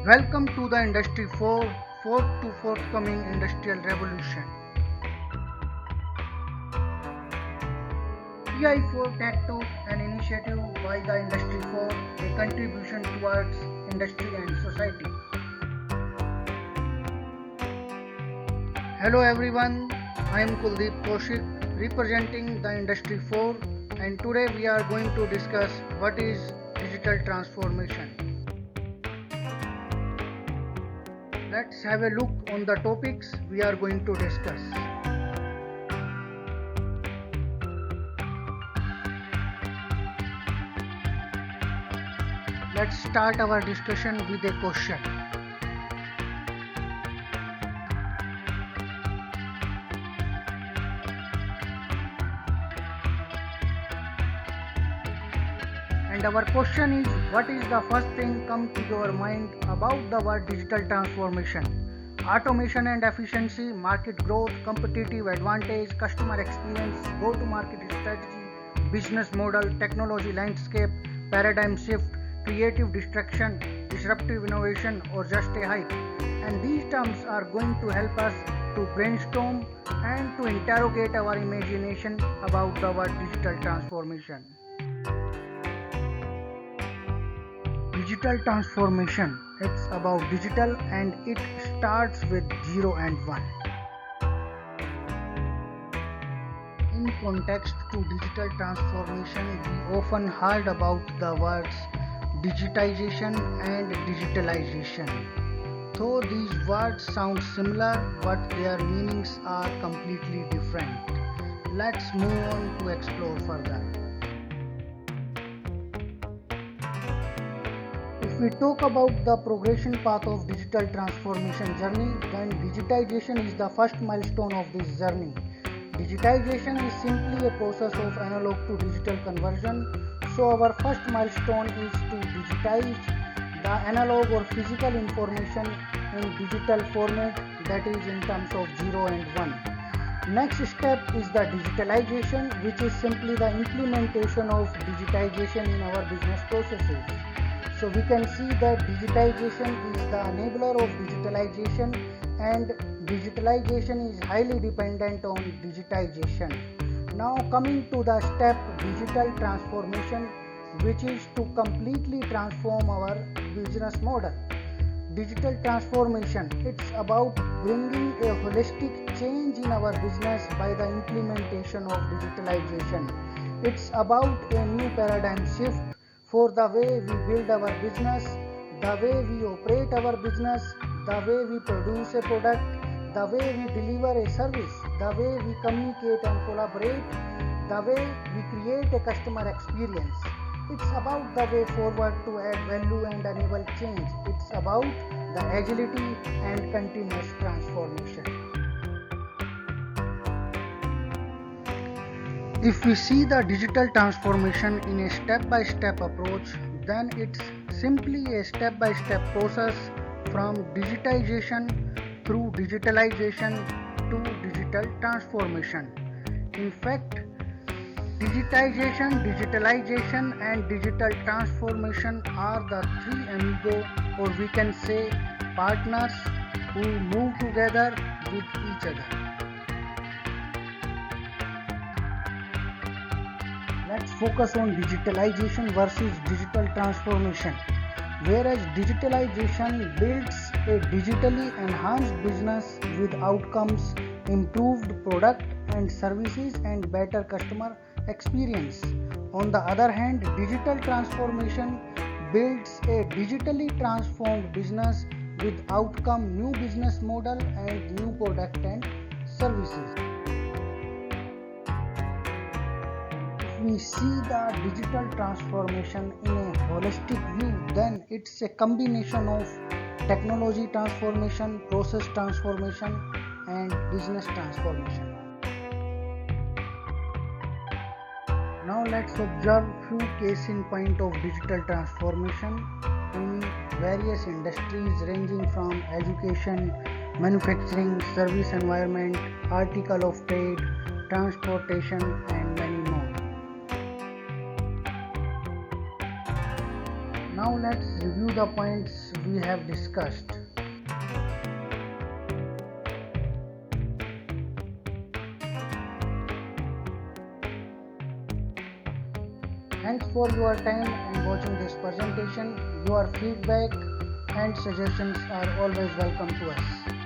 Welcome to the Industry 4, fourth to forthcoming Industrial Revolution. TI4 Tech Talk, an initiative by the Industry 4, a contribution towards industry and society. Hello everyone, I am Kuldeep Kaushik representing the Industry 4, and today we are going to discuss what is digital transformation. Let's have a look on the topics we are going to discuss. Let's start our discussion with a question. And our question is, what is the first thing come to your mind about the word digital transformation? Automation and efficiency, market growth, competitive advantage, customer experience, go-to-market strategy, business model, technology landscape, paradigm shift, creative distraction, disruptive innovation, or just a hype. And these terms are going to help us to brainstorm and to interrogate our imagination about the word digital transformation. Digital transformation, it's about digital and it starts with 0 and 1. In context to digital transformation, we often heard about the words digitization and digitalization. Though these words sound similar, but their meanings are completely different. Let's move on to explore further. If we talk about the progression path of digital transformation journey, then digitization is the first milestone of this journey. Digitization is simply a process of analog to digital conversion. So our first milestone is to digitize the analog or physical information in digital format, that is in terms of 0 and 1. Next step is the digitalization, which is simply the implementation of digitization in our business processes. So we can see that digitization is the enabler of digitalization, and digitalization is highly dependent on digitization. Now coming to the step digital transformation, which is to completely transform our business model. Digital transformation, it's about bringing a holistic change in our business by the implementation of digitalization. It's about a new paradigm shift for the way we build our business, the way we operate our business, the way we produce a product, the way we deliver a service, the way we communicate and collaborate, the way we create a customer experience. It's about the way forward to add value and enable change. It's about the agility and continuous transformation. If we see the digital transformation in a step-by-step approach, then it's simply a step-by-step process from digitization through digitalization to digital transformation. In fact, digitization, digitalization and digital transformation are the three amigo, or we can say partners, who move together with each other. Let's focus on digitalization versus digital transformation. Whereas digitalization builds a digitally enhanced business with outcomes, improved product and services and better customer experience. On the other hand, digital transformation builds a digitally transformed business with outcome, new business model and new product and services. We see the digital transformation in a holistic view, then it's a combination of technology transformation, process transformation and business transformation. Now let's observe few case in point of digital transformation in various industries ranging from education, manufacturing, service environment, article of trade, transportation and many more. Now let's review the points we have discussed. Thanks for your time on watching this presentation. Your feedback and suggestions are always welcome to us.